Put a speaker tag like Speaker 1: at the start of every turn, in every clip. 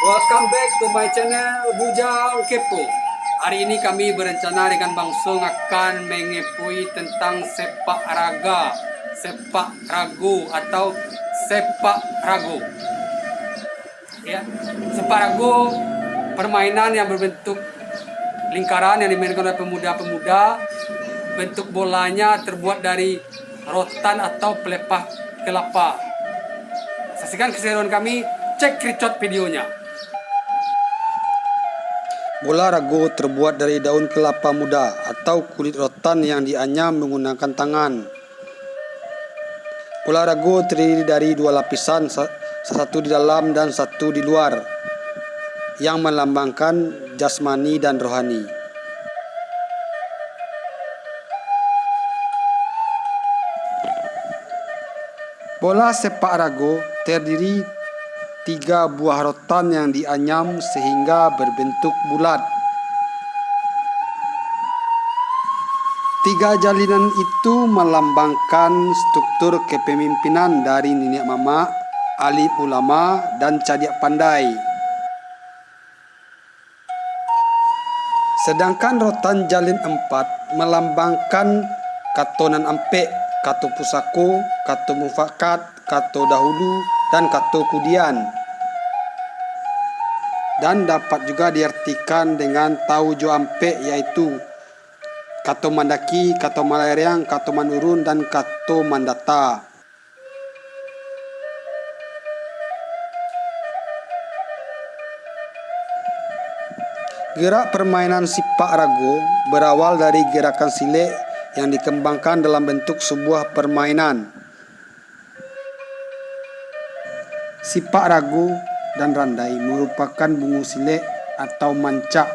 Speaker 1: Welcome back to my channel Bujang Kepo. Hari ini kami berencana dengan Bang Song akan mengepoi tentang sepak ragu atau sepak ragu. Ya, sepak ragu permainan yang berbentuk lingkaran yang dimainkan oleh pemuda-pemuda. Bentuk bolanya terbuat dari rotan atau pelepah kelapa. Saksikan keseruan kami, cek screenshot videonya.
Speaker 2: Bola ragu terbuat dari daun kelapa muda atau kulit rotan yang dianyam menggunakan tangan. Bola ragu terdiri dari dua lapisan, satu di dalam dan satu di luar, yang melambangkan jasmani dan rohani. Bola sepak ragu terdiri 3 buah rotan yang dianyam sehingga berbentuk bulat. 3 jalinan itu melambangkan struktur kepemimpinan dari nenek mama, alim ulama, dan cadia pandai. Sedangkan rotan jalin 4 melambangkan katonan ampek, kato pusako, kato mufakat, kato dahulu, dan kato kudian. Dan dapat juga diartikan dengan tau jo ampek, yaitu kato mandaki, kato malairiang, kato manurun, dan kato mandata. Gerak permainan sepak ragu berawal dari gerakan silik yang dikembangkan dalam bentuk sebuah permainan. Sepak ragu dan randai merupakan bungu silik atau mancak.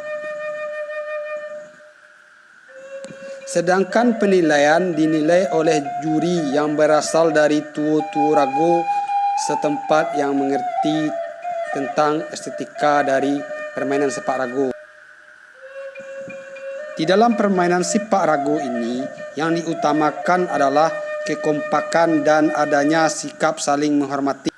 Speaker 2: Sedangkan penilaian dinilai oleh juri yang berasal dari tuo-tuo ragu setempat yang mengerti tentang estetika dari permainan sepak ragu. Di dalam permainan sepak ragu ini, yang diutamakan adalah kekompakan dan adanya sikap saling menghormati.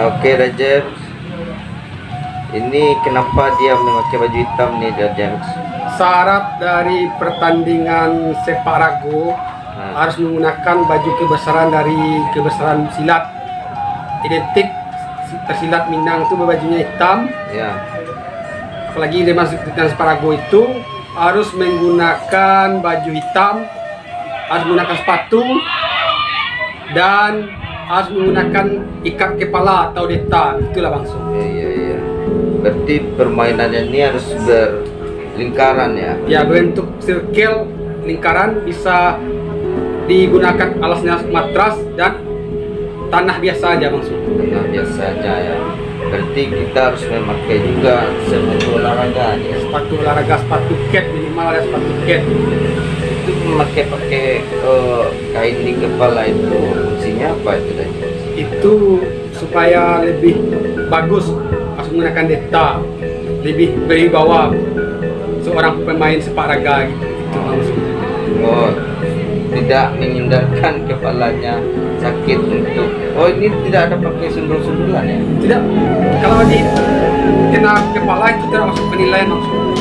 Speaker 3: Oke, Rajab. Ini kenapa dia memakai baju hitam nih, Rajab?
Speaker 1: Syarat dari pertandingan sepak ragu harus menggunakan baju kebesaran dari kebesaran silat. Identik tersilat Minang itu bajunya hitam.
Speaker 3: Ya.
Speaker 1: Apalagi dia masuk ke sepak ragu itu harus menggunakan baju hitam, harus menggunakan sepatu, dan harus menggunakan ikat kepala atau deta. Itulah Bang Song.
Speaker 3: Iya. Berarti permainannya ini harus berlingkaran ya?
Speaker 1: Ya, bentuk sirkel lingkaran, bisa digunakan alasnya matras dan tanah biasa aja Bang Song.
Speaker 3: Tanah biasa aja ya. Berarti kita harus memakai juga sepatu olahraga ya?
Speaker 1: Sepatu olahraga, sepatu cat, minimal ada sepatu cat.
Speaker 3: Itu pakai kain di kepala itu fungsinya apa itu, Rajab?
Speaker 1: Itu supaya lebih bagus, harus menggunakan deta, lebih berwibawa seorang pemain sepak raga gitu. Itu maksudnya.
Speaker 3: Oh, tidak menghindarkan kepalanya sakit untuk. Oh, ini tidak ada pakai sundul-sundulan ya?
Speaker 1: Tidak, kalau di kena kepala itu tidak masuk penilaian maksudnya.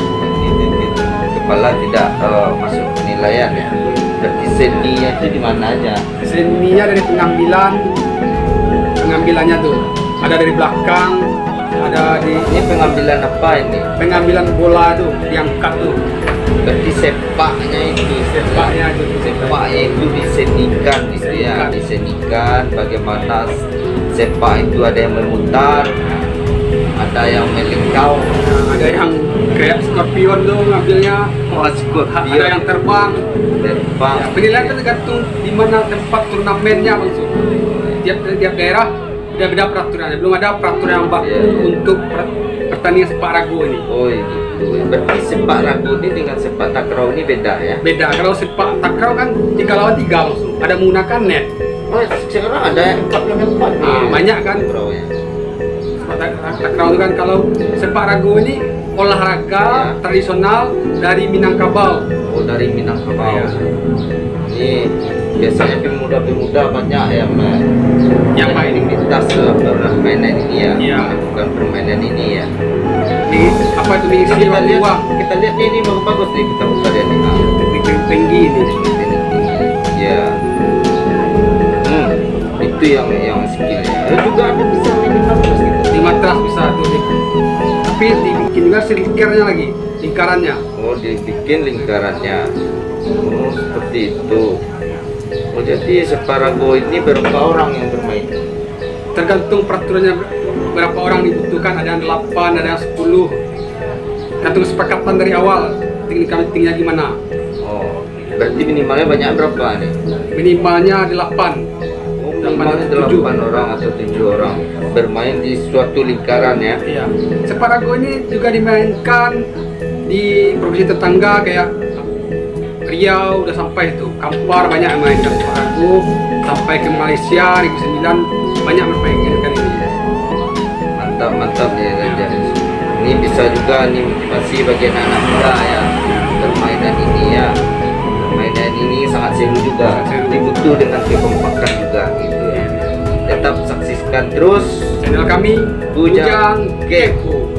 Speaker 3: Kepala tidak masuk penilaian ya. Berarti seninya itu di mana aja?
Speaker 1: Seninya dari pengambilannya tuh ada dari belakang, ada di
Speaker 3: Ini pengambilan apa ini?
Speaker 1: pengambilan bola tuh diangkat tuh.
Speaker 3: Berarti sepaknya itu, sepaknya itu disenikan gitu ya, disenikan bagaimana sepak itu ada yang memutar, ada yang melingkau,
Speaker 1: Ada yang kayak scorpion tuh ngambilnya,
Speaker 3: scorpion,
Speaker 1: ada yang terbang.
Speaker 3: terbang.
Speaker 1: Ya, penilaian itu tergantung di mana tempat turnamennya maksud. Tiap daerah beda-beda peraturannya. Belum ada peraturan yang baku untuk pertandingan sepak ragu ini.
Speaker 3: Oh gitu. Berarti sepak ragu ini dengan sepak takraw ini beda ya?
Speaker 1: Beda. Kalau sepak takraw kan 3 lawan 3 langsung. Ada menggunakan net.
Speaker 3: Oh sekarang ada yang 4 lawan 4.
Speaker 1: Banyak kan.
Speaker 3: Takraw ya.
Speaker 1: Sepak takraw itu kan, kalau sepak ragu ini olahraga tradisional dari Minangkabau.
Speaker 3: Oh, dari Minangkabau.
Speaker 1: Iya.
Speaker 3: Ini biasanya pemuda-pemuda banyak yang
Speaker 1: main.
Speaker 3: aktivitas permainan ini ya.
Speaker 1: Iya.
Speaker 3: Bukan permainan ini ya.
Speaker 1: Di apa itu mengisi
Speaker 3: Kita
Speaker 1: waktu
Speaker 3: lihat,
Speaker 1: luang.
Speaker 3: kita lihat nih, ini bagus nih, kita buka lihat nih.
Speaker 1: Teknik tinggi ini.
Speaker 3: Ya. Itu yang skillnya. Ada juga ada bisa mainin matras gitu.
Speaker 1: Di matras bisa tuh. Tapi dibikin juga lingkarnya lagi, lingkarannya.
Speaker 3: Oh, dibikin lingkarannya. Oh, seperti itu. Oh, jadi Separago ini berapa orang yang bermain?
Speaker 1: Tergantung peraturannya berapa orang dibutuhkan, ada yang 8, ada yang 10. Tergantung kesepakatan dari awal, tingginya gimana.
Speaker 3: Oh, berarti minimalnya banyak berapa nih?
Speaker 1: Minimalnya 8.
Speaker 3: Oh, minimalnya 8 orang atau 7 orang bermain di suatu lingkaran ya.
Speaker 1: Iya. Separago ini juga dimainkan di provinsi tetangga kayak Riau udah sampai itu. Kampar banyak yang mainkan Separago, sampai ke Malaysia, Negeri Sembilan banyak mempermainkan ini.
Speaker 3: Mantap ya Raja. Ini bisa juga nih motivasi bagi anak muda ya, permainan ini ya. Permainan ini sangat seru juga, dibutuh dengan kekompakan juga gitu ya. Tetap saksikan terus
Speaker 1: Channel kami
Speaker 3: Bujang
Speaker 1: Kepo.